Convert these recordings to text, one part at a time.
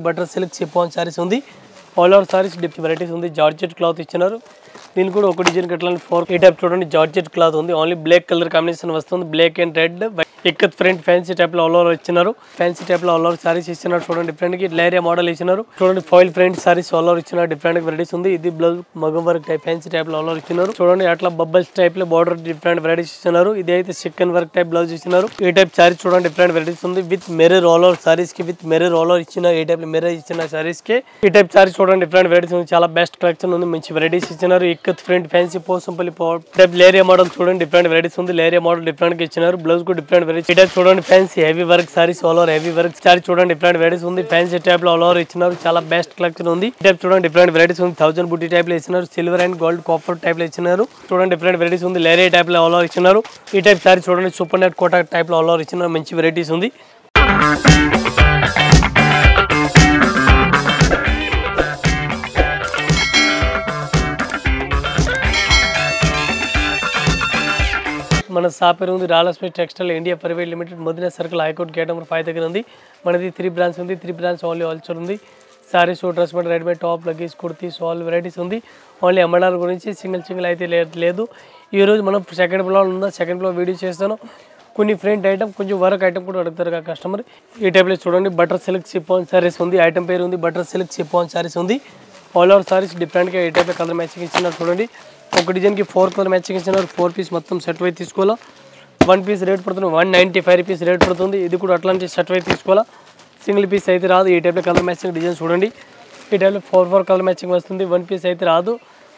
Butter silk chiffon saris ఉంది. All over saris different varieties ఉంది. Georgette cloth ఇచ్చినారు. దీని కూడా ఒక డిజైన్ కట్టాలని 4 టైప్ చూడండి. జార్జెట్ క్లాత్ ఉంది. ఓన్లీ బ్లాక్ కలర్ కాంబినేషన్ వస్తుంది. Black and red ikat front fancy type లో ఆల్ ఓవర్ ఇచ్చినారు. ఫ్యాన్సీ టైప్ లో ఆల్ ఓవర్ సారీస్ ఇచ్చినారు. చూడండి డిఫరెంట్ గా లేరియా మోడల్ ఇచ్చినారు. చూడండి foil front saris all over ఇచ్చినారు. డిఫరెంట్ వెరైటీస్ ఉంది. ఇది blouse maggam work type fancy type లో ఆల్ ఓవర్ ఇచ్చినారు. చూడండి అట్లా బబ్బల్స్ టైప్ లో బార్డర్ డిఫరెంట్ వెరైటీస్ ఇచ్చినారు. ఇది అయితే చికెన్ వర్క్ టైప్ బ్లౌజ్ ఇచ్చినారు. ఈ టైప్ సారీస్ చూడండి డిఫరెంట్ వెరైటీస్ ఉంది. With mirror all over saris కి విత్ మిర్రర్ ఆల్ ఓవర్ ఇచ్చిన ఈ టైప్ మిర్రర్ ఇచ్చిన సారీస్ కి ఈ టైప్ సారీస్ చూడండి డిఫరెంట్ వెరైటీస్ ఉంది. చాలా బెస్ట్ కలెక్షన్ ఉంది. మంచి వెరైటీస్ ఇచ్చినారు. Ikat front fancy Pochampally type leheriya model చూడండి డిఫరెంట్ వెరైటీస్ ఉంది. లేరియా మోడల్ డిఫరెంట్ గా ఇచ్చినారు. బ్లౌజ్ కు డిఫరెంట్ వెరైటీ ఈ టైప్ చూడండి fancy heavy work saris all over heavy work sorry చూడండి డిఫరెంట్ వెరైటీస్ ఉంది. ఫ్యాన్సీ టైప్ లో ఆల్ ఓవర్ ఇచ్చినారు. చాలా బెస్ట్ కలెక్షన్ ఉంది. ఈ టైప్ చూడండి డిఫరెంట్ వెరైటీస్ ఉంది. 1000 బుట్టి టైప్ లో ఇచ్చినారు. Silver and gold copper type లో ఇచ్చినారు. చూడండి డిఫరెంట్ వెరైటీస్ ఉంది. లేరియా టైప్ లో ఆల్ ఓవర్ ఇచ్చినారు. ఈ టైప్ సారీ చూడండి సూపర్ నెట్ కోటా టైప్ లో ఆల్ ఓవర్ ఇచ్చినారు. మంచి వెరైటీస్ ఉంది. మన షాప్ పేరు ఉంది Rajalakshmi textile India private limited, Madina circle, high court gate number 5 దగ్గర ఉంది. మనది 3 బ్రాంచ్ ఉంది. 3 బ్రాంచ్ ఓన్లీ హోల్సేల్ ఉంది. Saris, dress material, readymade top, luggage, kurtis all varieties ఉంది. ఓన్లీ ఎంఆర్ఆర్ గురించి సింగిల్ అయితే లేదు. ఈరోజు మనం సెకండ్ ఫ్లోర్ ఉందా, సెకండ్ ఫ్లోర్ వీడియో చేస్తాను. కొన్ని ఫ్రంట్ ఐటమ్, కొంచెం వర్క్ ఐటమ్ కూడా అడుగుతారు కదా కస్టమర్. ఈ టైప్లో చూడండి బటర్ సిల్క్ షిఫాన్ సారీస్ ఉంది. ఐటమ్ పేరు ఉంది బటర్ సిల్క్ షిఫాన్ సారీస్ ఉంది. ఆల్ ఓవర్ సారీస్ డిఫరెంట్గా ఈ టైప్లో కలర్ మ్యాచింగ్ ఇచ్చినారు. చూడండి ఒక డిజైన్కి 4 కలర్ మ్యాచింగ్ ఇచ్చినారు. 4 పీస్ మొత్తం సెట్ వైపు తీసుకోవాలా. 1 పీస్ రేట్ పడుతుంది 195 రూపీస్ రేట్ పడుతుంది. ఇది కూడా అట్లాంటి సెట్ వైపు తీసుకోవాలా. సింగిల్ పీస్ అయితే రాదు. ఈ టైప్లో కలర్ మ్యాచింగ్ డిజైన్ చూడండి. ఈ టైప్లో 4 కలర్ మ్యాచింగ్ వస్తుంది. 1 పీస్ అయితే రాదు.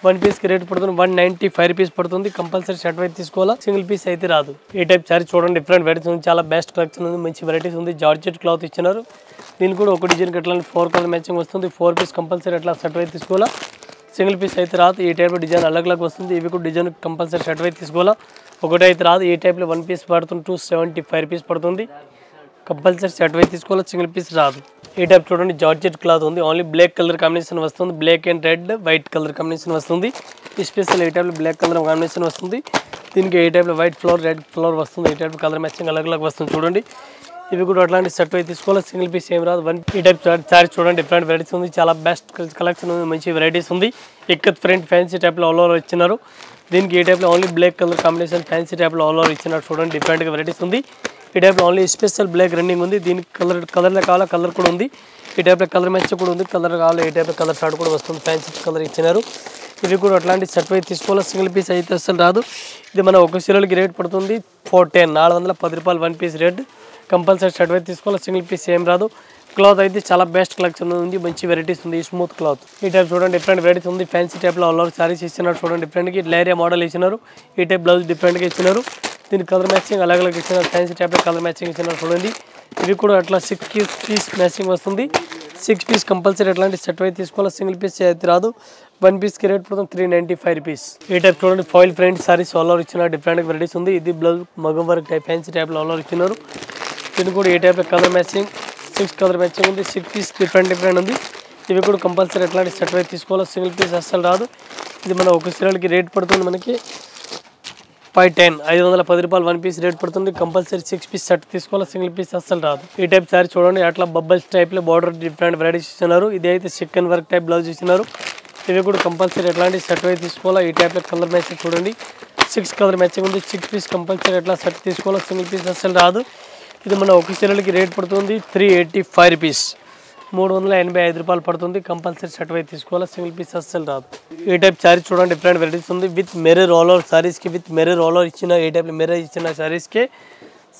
1 పీస్కి రేట్ పడుతుంది 195 రూపీస్ పడుతుంది. కంపల్సరీ సెట్ వైపు తీసుకోవాలా. సింగిల్ పీస్ అయితే రాదు. ఈ టైప్ సారీ చూడండి డిఫరెంట్ వెరైటీస్ ఉంది. చాలా బెస్ట్ కలెక్షన్ ఉంది. మంచి వెరైటీస్ ఉంది. జార్జెట్ క్లాత్ ఇచ్చినారు. దీనికి కూడా ఒక డిజైన్ అట్లాంటి 4 కలర్ మ్యాచింగ్ వస్తుంది. 4 పీస్ కంపల్సరీ అట్లా సెట్ వైపు తీసుకోవాలా. సింగిల్ పీస్ అయితే రాదు. ఈ టైప్లో డిజైన్ అలగ్ వస్తుంది. ఇవి కూడా డిజైన్ కంపల్సరీ సెట్ వైపు తీసుకోవాలా. ఒకటి అయితే రాదు. ఈ టైప్లో 1 పీస్ పడుతుంది 275 రూపీస్ పడుతుంది. కంపల్సరీ సెట్ వైపు తీసుకోవాలా. సింగిల్ పీస్ రాదు. ఈ టైప్ చూడండి జార్జెట్ క్లాత్ ఉంది. ఓన్లీ బ్లాక్ కలర్ కాంబినేషన్ వస్తుంది. Black and red white colour combination వస్తుంది. స్పెషల్ ఈ టైప్లో బ్లాక్ కలర్ కాంబినేషన్ వస్తుంది. దీనికి ఈ టైప్లో వైట్ ఫ్లవర్ రెడ్ ఫ్లవర్ వస్తుంది. ఈ టైప్ కలర్ మ్యాచింగ్ అలగ్ వస్తుంది. చూడండి ఇవి కూడా అట్లాంటి సెట్ అయితే తీసుకోవాలి. సింగిల్ పీస్ ఏం రాదు. ఈ టైప్ సారీ చూడండి డిఫరెంట్ వెరైటీస్ ఉంది. చాలా బెస్ట్ కలెక్షన్ ఉంది. మంచి వెరైటీస్ ఉంది. ఇక్కత్ ఫ్రంట్ ఫ్యాన్సీ టైప్లో ఆల్ ఓవర్ ఇచ్చినారు. దీనికి ఈ టైప్లో only black colour combination fancy టైప్లో ఆల్ ఓవర్ ఇచ్చినారు. చూడండి డిఫరెంట్గా వెరైటీస్ ఉంది. ఈ టైప్లో ఓన్లీ స్పెషల్ బ్లాక్ రన్నింగ్ ఉంది. దీనికి కలర్లో కావాలా కలర్ కూడా ఉంది. ఈ టైప్లో కలర్ మ్యాచ్ కూడా ఉంది. కలర్ కావాలి ఈ టైప్లో కలర్ షార్ట్ కూడా వస్తుంది. ఫ్యాన్సీ కలర్ ఇచ్చినారు. ఇవి కూడా అట్లాంటి సెట్ వైపు తీసుకోవాలి. సింగిల్ పీస్ అయితే అసలు రాదు. ఇది మన ఒక చీరలకి రేట్ పడుతుంది 410 రూపాయలు 1 పీస్ రేట్. కంపల్సరీ సెట్ వైపు తీసుకోవాలి. సింగిల్ పీస్ ఏం రాదు. క్లాత్ అయితే చాలా బెస్ట్ కలెక్షన్ ఉంది. మంచి వెరైటీస్ ఉంది. Smooth cloth. ఈ టైప్ చూడండి డిఫరెంట్ వెరైటీస్ ఉంది. ఫ్యాన్సీ టైప్లో ఆల్ ఓవర్ సారీస్ ఇచ్చినారు. చూడండి డిఫరెంట్గా లేరియా మోడల్ ఇచ్చినారు. ఈ టైప్ బ్లౌజ్ డిఫరెంట్గా ఇచ్చినారు. దీని కలర్ మ్యాచింగ్ అలగ్ ఇచ్చినారు. ఫ్యాన్సీ టైప్లో కలర్ మ్యాచింగ్ ఇచ్చినారు. చూడండి ఇవి కూడా అట్లా 6 పీస్ మ్యాచింగ్ వస్తుంది. 6 పీస్ కంపల్సరీ అట్లాంటి సెట్ వైపు తీసుకోవాలి. సింగిల్ పీస్ అయితే రాదు. 1 పీస్కి రేట్ పడుతుంది 395 రూపీస్. ఈ టైప్ చూడండి foil front saris all over ఇచ్చినారు. డిఫరెంట్ వెరైటీస్ ఉంది. ఇది blouse maggam work type fancy టైప్లో ఆల్ ఓవర్ ఇచ్చినారు. దీని కూడా ఈ type colour matching 6 colour matching ఉంది. 6 పీస్ డిఫరెంట్ ఉంది. ఇవి కూడా కంపల్సరీ ఎట్లాంటి సెట్ వైపు తీసుకోవాలి. సింగిల్ పీస్ అస్సలు రాదు. ఇది మన ఒక చీరలకి రేట్ పడుతుంది మనకి 510 రూపాయలు 1 పీస్ రేట్ పడుతుంది. కంపల్సరీ 6 పీస్ సెట్ తీసుకోవాలి. సింగిల్ పీస్ అస్సలు రాదు. ఈ టైప్ సారీ చూడండి అట్లా బబ్బల్స్ టైప్లో బార్డర్ డిఫరెంట్ వెరైటీస్ ఇచ్చినారు. ఇది అయితే చికెన్ వర్క్ టైప్ బ్లౌజ్ ఇచ్చినారు. ఇవి కూడా కంపల్సరీ ఎట్లాంటి సెట్ వైపు తీసుకోవాలి. ఈ టైప్లో కలర్ మ్యాచింగ్ చూడండి 6 కలర్ మ్యాచింగ్ ఉంది. 6 పీస్ కంపల్సరీ ఎట్లా సెట్ తీసుకోవాలి. సింగిల్ పీస్ అస్సలు రాదు. ఇది మన ఒక చీరలకి రేట్ పడుతుంది 385 రూపీస్ 385 రూపాయలు పడుతుంది. కంపల్సరీ సెట్ వైపు తీసుకోవాలి. సింగిల్ పీస్ అస్సలు రాదు. ఈ టైప్ సారీ చూడండి డిఫరెంట్ వెరైటీస్ ఉంది. విత్ మిర్రర్ ఆల్ ఓవర్ సారీస్కి విత్ మిర్రర్ ఆల్ ఓవర్ ఇచ్చిన ఈ టైప్లో మిర్రర్ ఇచ్చిన సారీస్కి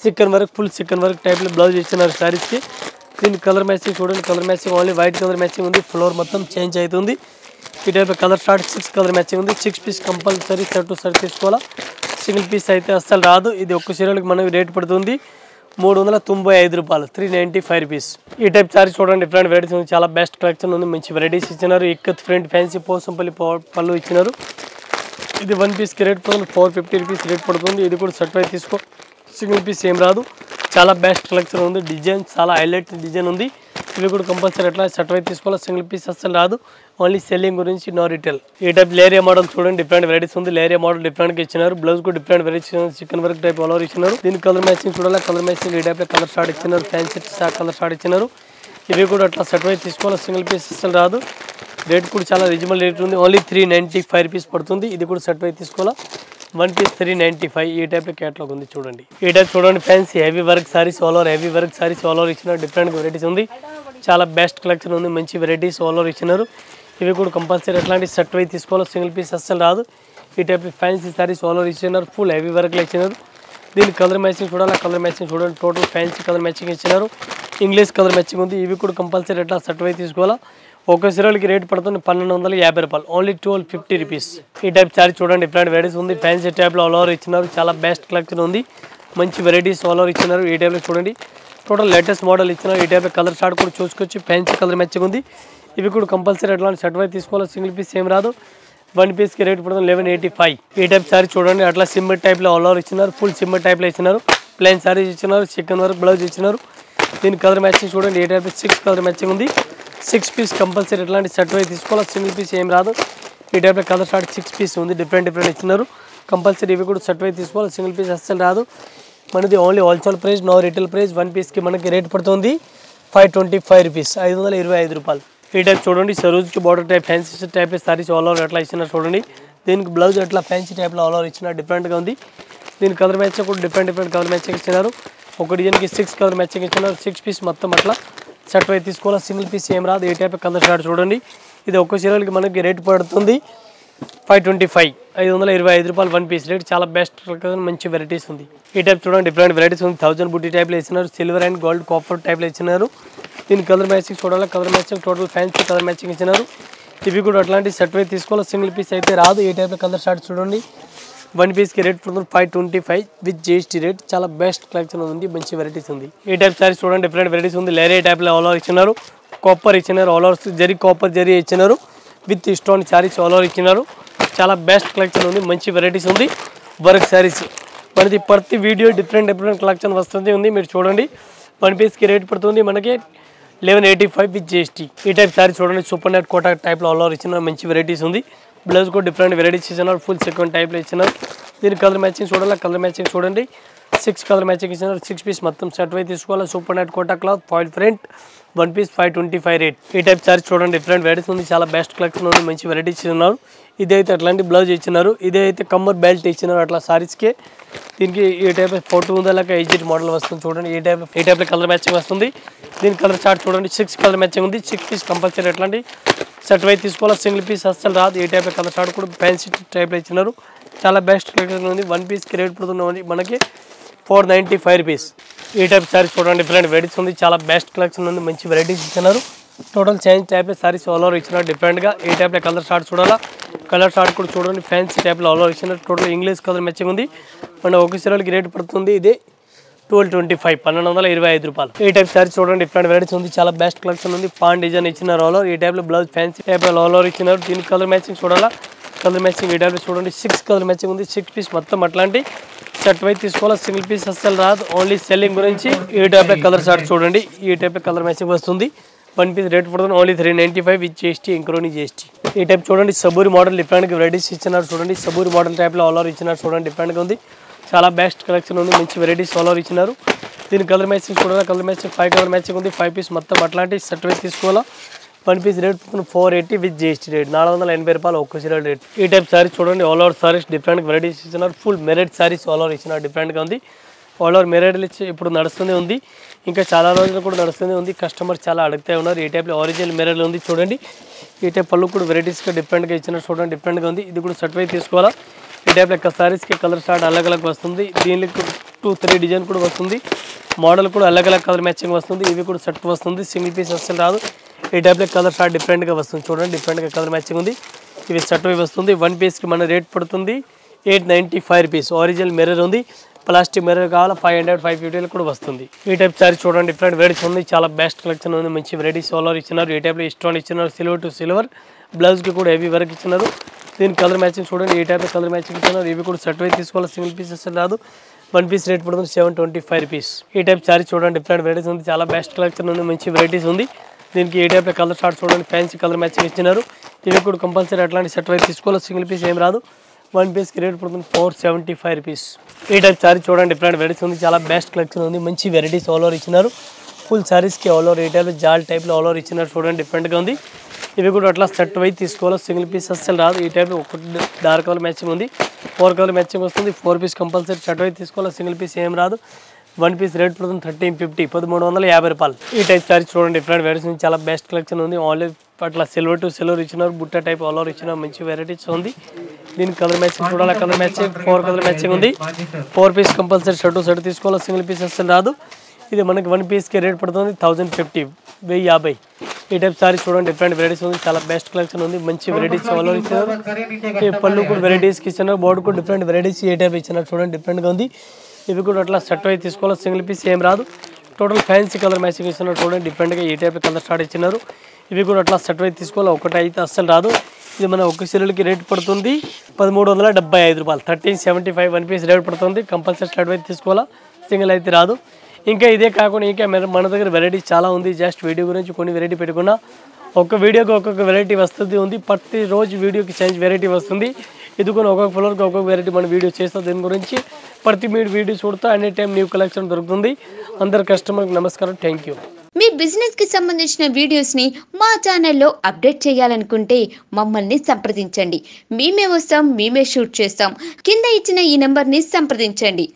chikan work full chikan work టైప్లో బ్లౌజ్ ఇచ్చినారు సారీస్కి. దీని కలర్ మ్యాచింగ్ చూడండి. Colour matching only white colour matching ఉంది. ఫ్లోర్ మొత్తం చేంజ్ అవుతుంది. ఈ టైప్లో కలర్ షార్ట్ 6 కలర్ మ్యాచింగ్ ఉంది. 6 piece compulsory set to set తీసుకోవాలా. సింగిల్ పీస్ అయితే అస్సలు రాదు. ఇది ఒక్క చీరలకి మనకి రేట్ పడుతుంది 395 రూపాయలు 395 రూపీస్. ఈ టైప్ సారీ చూడండి డిఫరెంట్ వెరైటీస్ ఉంది. చాలా బెస్ట్ కలెక్షన్ ఉంది. మంచి వెరైటీస్ ఇచ్చినారు. ఇక్కత్ ఫ్రంట్ ఫ్యాన్సీ పోసంపల్లి పళ్ళు ఇచ్చినారు. ఇది 1 పీస్కి రేట్ పడుతుంది 450 రూపీస్ రేట్ పడుతుంది. ఇది కూడా సెట్ వైపు తీసుకో. సింగిల్ పీస్ ఏం రాదు. చాలా బెస్ట్ కలెక్షన్ ఉంది. డిజైన్ చాలా హైలైట్ డిజైన్ ఉంది. ఇవి కూడా కంపల్సరీ ఎట్లా సెట్ వైపు తీసుకోవాలి. సింగిల్ పీస్ అస్సలు రాదు. ఓన్లీ సెల్లింగ్ గురించి నో రిటైల్. ఈ టైప్ లేరియా మోడల్ చూడండి డిఫరెంట్ వెరైటీస్ ఉంది. లేరియా మోడల్ డిఫరెంట్గా ఇచ్చినారు. బ్లౌజ్ కూడా different varieties chicken work type all over ఇచ్చినారు. దీని కలర్ మ్యాచింగ్ చూడాలి. కలర్ మ్యాచింగ్ ఈ టైప్లో కలర్ షార్ట్ ఇచ్చినారు. ఫ్యాన్సీ కలర్ షార్ట్ ఇచ్చినారు. ఇవి కూడా అట్లా సెట్ వైజ్ తీసుకోవాలి, సింగిల్ పీస్ అసలు రాదు. రేట్ కూడా చాలా రీజనబుల్ రేట్ ఉంది, ఓన్లీ 395 రూపీస్ పడుతుంది. ఇది కూడా సెట్ వైజ్ తీసుకోవాలా, 1 పీస్ 395. ఈ టైప్లో క్యాటలాగ్ ఉంది చూడండి. ఈ టైప్ చూడండి fancy heavy work saris all over, heavy work saris all over ఇచ్చినారు. డిఫరెంట్ వెరైటీస్ ఉంది, చాలా బెస్ట్ కలెక్షన్ ఉంది, మంచి వెరైటీస్ ఆల్ ఓవర్ ఇచ్చినారు. ఇవి కూడా కంపల్సరీ అట్లాంటి సెట్ వైజ్ తీసుకోవాలి, సింగిల్ పీస్ అస్సలు రాదు. ఈ type fancy saris all over ఇచ్చినారు, ఫుల్ హెవీ వర్క్లో ఇచ్చినారు. దీని కలర్ మ్యాచింగ్ చూడాలి, కలర్ మ్యాచింగ్ చూడండి. టోటల్ ఫ్యాన్సీ కలర్ మ్యాచింగ్ ఇచ్చినారు, ఇంగ్లీష్ కలర్ మ్యాచింగ్ ఉంది. ఇవి కూడా కంపల్సరీ ఎట్లా సెట్ వైజ్ తీసుకోవాలా. ఒక సీరియల్కి రేట్ పడుతుంది 1250 రూపాయలు, ఓన్లీ 1250 రూపీస్. ఈ టైప్ సారీ చూడండి, డిఫరెంట్ వెరైటీస్ ఉంది, ఫ్యాన్సీ టైప్లో ఆల్ ఓవర్ ఇచ్చినారు. చాలా బెస్ట్ కలెక్షన్ ఉంది, మంచి వెరైటీస్ ఆల్ ఓవర్ ఇచ్చినారు. ఈ టైప్లో చూడండి, టోటల్ లేటెస్ట్ మోడల్ ఇచ్చినారు. ఈ టైప్ కలర్ షార్ట్ కూడా చూసుకోవచ్చు, ఫ్యాన్సీ కలర్ మ్యాచింగ్ ఉంది. ఇవి కూడా కంపల్సరీ అట్లాంటి సెట్ వైజ్ తీసుకోవాలి, సింగిల్ పీస్ ఏం రాదు. 1 పీస్కి రేట్ పడుతుంది 1185. ఈ టైప్ సారీ చూడండి, అట్లా సిమ్మర్ టైప్లో ఆల్ ఓవర్ ఇచ్చినారు, ఫుల్ సిమ్మర్ టైప్లో ఇచ్చినారు. ప్లెయిన్ సారీస్ ఇచ్చినారు, చికెన్ వర్క్ బ్లౌజ్ ఇచ్చినారు. దీని కలర్ మ్యాచింగ్ చూడండి, ఈ టైప్ 6 కలర్ మ్యాచింగ్ ఉంది. 6 పీస్ కంపల్సరీ ఎట్లాంటి సెట్ వైజ్ తీసుకోవాలి, సింగిల్ పీస్ ఏం రాదు. ఈ టైప్లో కలర్ షార్ట్ 6 పీస్ ఉంది, డిఫరెంట్ ఇచ్చినారు. కంపల్సరీ ఇవి కూడా సెట్ వైజ్ తీసుకోవాలి, సింగిల్ పీస్ అస్సలు రాదు. మనది only wholesale price, no retail price. 1 పీస్కి మనకి రేట్ పడుతుంది 525 రూపీస్, 525 రూపాయలు. ఈ టైప్ చూడండి, సరోజ్కి border type fancy type saris all over అట్లా ఇచ్చినారు చూడండి. దీనికి బ్లౌజ్ అట్లా ఫ్యాన్సీ టైప్లో ఆల్ ఓవర్ ఇచ్చినారు, డిఫరెంట్గా ఉంది. దీని కలర్ మ్యాచింగ్ కూడా డిఫరెంట్ కలర్ మ్యాచింగ్ ఇచ్చినారు. ఒక డిజైన్కి 6 కలర్ మ్యాచింగ్ ఇచ్చినారు. 6 పీస్ మొత్తం అట్లా సెట్ వైజ్ తీసుకోవాలి, సింగిల్ పీస్ ఏం రాదు. ఈ టైప్ కలర్ షార్ట్ చూడండి, ఇది ఒక్క చీరలకి మనకి రేట్ పడుతుంది 525, 525 రూపాయలు 1 పీస్. రేట్ చాలా బెస్ట్, మంచి వెరైటీస్ ఉంది. ఈ టైప్ చూడండి, డిఫరెంట్ వెరైటీస్ ఉంది. 1000 బుట్టి టైప్లో ఇచ్చినారు, సిల్వర్ అండ్ గోల్డ్ కాపర్ టైప్లో ఇచ్చినారు. దీని కలర్ మ్యాచింగ్ చూడాలి, colour matching total fancy colour matching ఇచ్చినారు. ఇవి కూడా అట్లాంటి సెట్ వైజ్ తీసుకోవాలి, సింగిల్ పీస్ అయితే రాదు. ఈ టైప్ కలర్ షార్ట్ చూడండి, 1 పీస్కి రేట్ పడుతుంది 525 విత్ జిఎస్టీ రేట్. చాలా బెస్ట్ కలెక్షన్ ఉంది, మంచి వెరైటీస్ ఉంది. ఈ టైప్ సారీస్ చూడండి, డిఫరెంట్ వెరైటీస్ ఉంది. లేరే టైప్లో ఆల్ ఓవర్ ఇచ్చినారు, కాపర్ ఇచ్చినారు, all over zari copper zari ఇచ్చినారు. With stone saris all over ఇచ్చినారు. చాలా బెస్ట్ కలెక్షన్ ఉంది, మంచి వెరైటీస్ ఉంది. వర్క్ సారీస్ మనది ప్రతి వీడియో డిఫరెంట్ కలెక్షన్ వస్తుంది ఉంది, మీరు చూడండి. 1 పీస్కి రేట్ పడుతుంది మనకి 1185 విత్ జిఎస్టీ. ఈ టైప్ సారీ చూడండి, సూపర్ నెట్ కోటా టైప్లో ఆల్ ఓవర్ ఇచ్చినారు, మంచి వెరైటీస్ ఉంది. బ్లౌజ్ కూడా డిఫరెంట్ వెరైటీస్ ఇచ్చినారు, ఫుల్ సెకండ్ టైప్లో ఇచ్చినారు. దీని కలర్ మ్యాచింగ్ చూడాలి, కలర్ మ్యాచింగ్ చూడండి. 6 కలర్ మ్యాచింగ్ ఇచ్చినారు. 6 పీస్ మొత్తం సెట్ వైజ్ తీసుకోవాలి, super net Kota cloth foil print. 1 piece 525 rate. ఈ టైప్ సారీ చూడండి, డిఫరెంట్ వెరైటీస్ ఉంది, చాలా బెస్ట్ కలెక్షన్ ఉంది, మంచి వెరైటీస్ ఇచ్చినారు. ఇదైతే అట్లాంటి బ్లౌజ్ ఇచ్చినారు, ఇదైతే కమ్మర్ బెల్ట్ ఇచ్చినారు అట్లా సారీస్కి. దీనికి ఈ టైప్ ఫోటో ఉందా లేక ఎయిట్ మోడల్ వస్తుంది చూడండి. ఈ టైప్లో కలర్ మ్యాచింగ్ వస్తుంది. దీని కలర్ చార్ట్ చూడండి, 6 కలర్ మ్యాచింగ్ ఉంది. 6 పీస్ కంపల్సరీ అట్లాంటి సెట్ వైజ్ తీసుకోవాలి, సింగిల్ పీస్ అస్సలు రాదు. ఈ టైప్ కలర్ చార్ట్ కూడా ఫ్యాన్సీ టైప్లో ఇచ్చినారు, చాలా బెస్ట్ కలెక్షన్ ఉంది. 1 పీస్కి రేట్ పడుతుంది మనకి 495 రూపీస్. ఈ టైప్ సారీస్ చూడండి, డిఫరెంట్ వెరైటీస్ ఉంది, చాలా బెస్ట్ కలెక్షన్ ఉంది, మంచి వెరైటీస్ ఇచ్చినారు. Total change type saris all over ఇచ్చినారు డిఫరెంట్గా. ఈ టైప్లో కలర్ షార్ట్ చూడాలా, కలర్ షార్ట్ కూడా చూడండి, ఫ్యాన్సీ టైప్లో ఆల్ ఓవర్ ఇచ్చినారు. టోటల్ ఇంగ్లీష్ కలర్ మ్యాచింగ్ ఉంది. మన ఒక చీరలకి రేట్ పడుతుంది ఇది 1225, 1225 రూపాయలు. ఈ టైప్ సారీస్ చూడండి, డిఫరెంట్ వెరైటీస్ ఉంది, చాలా బెస్ట్ కలెక్షన్ ఉంది. పాన్ డిజైన్ ఇచ్చినారు ఆల్ ఓవర్. ఈ టైప్లో బ్లౌజ్ ఫ్యాన్సీ టైప్లో ఆల్ ఓవర్ ఇచ్చినారు. దీనికి కలర్ మ్యాచింగ్ చూడాలా, కలర్ మ్యాచింగ్ ఈ టైప్లో చూడండి. 6 కలర్ మ్యాచింగ్ ఉంది. 6 పీస్ మొత్తం అట్లాంటి సెట్ వైజ్ తీసుకోవాలి, సింగిల్ పీస్ అస్సలు రాదు, ఓన్లీ సెల్లింగ్ గురించి. ఈ టైప్లో కలర్ షార్ట్ చూడండి, ఈ టైప్లో కలర్ మ్యాచింగ్ వస్తుంది. 1 పీస్ రేట్ పడుతుంది only 395 with GST, including GST. ఈ టైప్ చూడండి, సబూరి మోడల్ డిఫరెంట్గా వెరైటీస్ ఇచ్చినారు చూడండి. సబూరి మోడల్ టైప్లో ఆల్ ఓవర్ ఇచ్చినారు చూడండి, డిఫరెంట్గా ఉంది, చాలా బెస్ట్ కలెక్షన్ ఉంది, మంచి వెరైటీస్ ఆల్ ఓవర్ ఇచ్చినారు. దీని కలర్ మ్యాచింగ్ చూడాలి, కలర్ మ్యాచింగ్ 5 కలర్ మ్యాచింగ్ ఉంది. 5 పీస్ మొత్తం అట్లాంటి సెట్ వైజ్ తీసుకోవాలా. 1 పీస్ రేట్ పడుతుంది 480 విత్ జిఎస్టీ రేట్, 480 రూపాయలు ఒక్క చీర రేట్. ఈ టైప్ సారీస్ చూడండి, all over saris different varieties ఇచ్చినారు. Full merit saris all over ఇచ్చినారు, డిఫరెంట్గా ఉంది. ఆల్ ఓవర్ మెరిట్ ఇచ్చి ఇప్పుడు నడుస్తూనే ఉంది, ఇంకా చాలా రోజులు కూడా నడుస్తూనే ఉంది. కస్టమర్ చాలా అడుగుతూ ఉన్నారు. ఈ టైప్లో ఒరిజినల్ మెరల్ ఉంది చూడండి. ఈ టైప్ పళ్ళు కూడా వెరైటీస్గా డిఫరెంట్గా ఇచ్చినారు చూడండి, డిఫరెంట్గా ఉంది. ఇది కూడా సెట్ వైజ్ తీసుకోవాలా. ఈ టైప్లో సారీస్కి కలర్ స్టార్ట్ అలగ్ వస్తుంది. దీనికి 2-3 డిజైన్ కూడా వస్తుంది. మోడల్ కూడా అలగ్ కలర్ మ్యాచింగ్ వస్తుంది. ఇవి కూడా సెట్ వస్తుంది, సింగిల్ పీస్ అస్సలు రాదు. ఈ టైప్లో కలర్ స్టార్ట్ డిఫరెంట్గా వస్తుంది చూడండి, డిఫరెంట్గా కలర్ మ్యాచింగ్ ఉంది. ఇవి సెట్ వైజ్ వస్తుంది. 1 పీస్కి మన రేట్ పడుతుంది 895 రూపీస్. ఒరిజినల్ మిర్రర్ ఉంది, ప్లాస్టిక్ మిర్రర్ కావాలా 500-550 కూడా వస్తుంది. ఈ టైప్ సారీ చూడండి, డిఫరెంట్ వెరైటీస్ ఉంది, చాలా బెస్ట్ కలెక్షన్ ఉంది, మంచి వెరైటీస్ ఆల్ ఓవర్ ఇచ్చినారు. ఈ టైప్లో స్టోన్ ఇచ్చినారు, సిల్వర్ టు సిల్వర్. బ్లౌజ్కి కూడా హెవీ వర్క్ ఇచ్చినారు. దీని కలర్ మ్యాచింగ్ చూడండి, ఈ టైప్లో కలర్ మ్యాచింగ్ ఇచ్చినారు. ఇవి కూడా సెట్ వైజ్ తీసుకోవాలి, సింగిల్ పీస్ అసలు రాదు. 1 పీస్ రేట్ పడుతుంది 725 రూపీస్. ఈ టైప్ సారీ చూడండి, డిఫరెంట్ వెరైటీస్ ఉంది, చాలా బెస్ట్ కలెక్షన్ ఉంది, మంచి వెరైటీస్ ఉంది. దీనికి ఈ టైప్లో కలర్ షార్ట్ చూడండి, ఫ్యాన్సీ కలర్ మ్యాచింగ్ ఇచ్చినారు. ఇవి కూడా కంపల్సరీ అట్లాంటి సెట్ వైజ్ తీసుకోవాలి, సింగిల్ పీస్ ఏం రాదు. 1 పీస్కి రేట్ పడుతుంది 475 రూపీస్. ఈ టైప్ సారీ చూడండి, డిఫరెంట్ వెరైటీస్ ఉంది, చాలా బెస్ట్ కలెక్షన్ ఉంది, మంచి వెరైటీస్ ఆల్ ఓవర్ ఇచ్చినారు. ఫుల్ శారీస్కి ఆల్ ఓవర్ ఈ టైప్ జాల్ టైప్లో ఆల్ ఓవర్ ఇచ్చినారు చూడండి, డిఫరెంట్గా ఉంది. ఇవి కూడా అట్లా సెట్ వైజ్ తీసుకోవాలి, సింగిల్ పీస్ అస్సలు రాదు. ఈ టైప్లో ఒకటి డార్క్ కలర్ మ్యాచింగ్ ఉంది, 4 కలర్ మ్యాచింగ్ వస్తుంది. 4 పీస్ కంపల్సరీ సెట్ వైజ్ తీసుకోవాలి, సింగిల్ పీస్ ఏం రాదు. 1 పీస్ రేట్ పడుతుంది 1350, 1350 రూపాయలు. ఈ టైప్ సారీ చూడండి, డిఫరెంట్ వెరైటీస్ ఉంది, చాలా బెస్ట్ కలెక్షన్ ఉంది. ఆన్లీ అట్లా సిల్వర్ టు సిల్వర్ ఇచ్చినారు, బుట్ట టైప్ ఆల్ ఓవర్ ఇచ్చినారు, మంచి వెరైటీస్ ఉంది. దీనికి కలర్ మ్యాచింగ్ చూడాలి, కలర్ మ్యాచింగ్ 4 కలర్ మ్యాచింగ్ ఉంది. 4 పీస్ కంపల్సరీ సెట్ తీసుకోవాలి, సింగిల్ పీస్ అస్సలు రాదు. ఇది మనకి 1 పీస్కి రేట్ పడుతుంది 1050, 1050. ఈ టైప్ సారీ చూడండి, డిఫరెంట్ వెరైటీస్ ఉంది, చాలా బెస్ట్ కలెక్షన్ ఉంది, మంచి వెరైటీస్ ఆల్ ఓవర్ ఇచ్చినారు. ఈ పళ్ళు కూడా వెరైటీస్కి ఇచ్చినారు, బోర్డు కూడా డిఫరెంట్ వెరైటీస్ ఏ టైప్ ఇచ్చినారు చూడండి, డిఫరెంట్గా ఉంది. ఇవి కూడా అట్లా సెట్ అయి తీసుకోవాలి, సింగిల్ పీస్ ఏం రాదు. టోటల్ ఫ్యాన్సీ కలర్ మ్యాచింగ్ ఇస్తున్నారు చూడండి, డిఫరెంట్గా ఈ టైప్ కలర్ స్టార్ట్ ఇచ్చినారు. ఇవి కూడా అట్లా సెట్ అయి తీసుకోవాలి, ఒకటి అయితే అస్సలు రాదు. ఇది మన ఒక సెల్లులకి రేట్ పడుతుంది 1375 రూపాయలు, 1375 1 పీస్ రేట్ పడుతుంది. కంపల్సరీ సెట్ అయి తీసుకోవాలా, సింగిల్ అయితే రాదు. ఇంకా ఇదే కాకుండా ఇంకా మన దగ్గర వెరైటీస్ చాలా ఉంది. జస్ట్ వీడియో గురించి కొన్ని వెరైటీ పెట్టుకున్నా, ఒక్క వీడియోకి ఒక్కొక్క వెరైటీ వస్తుంది ఉంది. ప్రతి రోజు వీడియోకి చేంజ్ వెరైటీ వస్తుంది. ఇది కూడా ఒక్కొక్క ఫ్లోర్కి ఒక్కొక్క వెరైటీ మనం వీడియో చేస్తాం. దీని గురించి ప్రతి మీరు వీడియో చూడతా ఎనీ టైం న్యూ కలెక్షన్ దొరుకుతుంది. అందరు కస్టమర్కి నమస్కారం, థ్యాంక్ యూ. మీ బిజినెస్ కి సంబంధించిన వీడియోస్ ని మా ఛానల్లో అప్డేట్ చేయాలనుకుంటే మమ్మల్ని సంప్రదించండి. మేమే వస్తాం, మేమే షూట్ చేస్తాం. కింద ఇచ్చిన ఈ నెంబర్ ని సంప్రదించండి.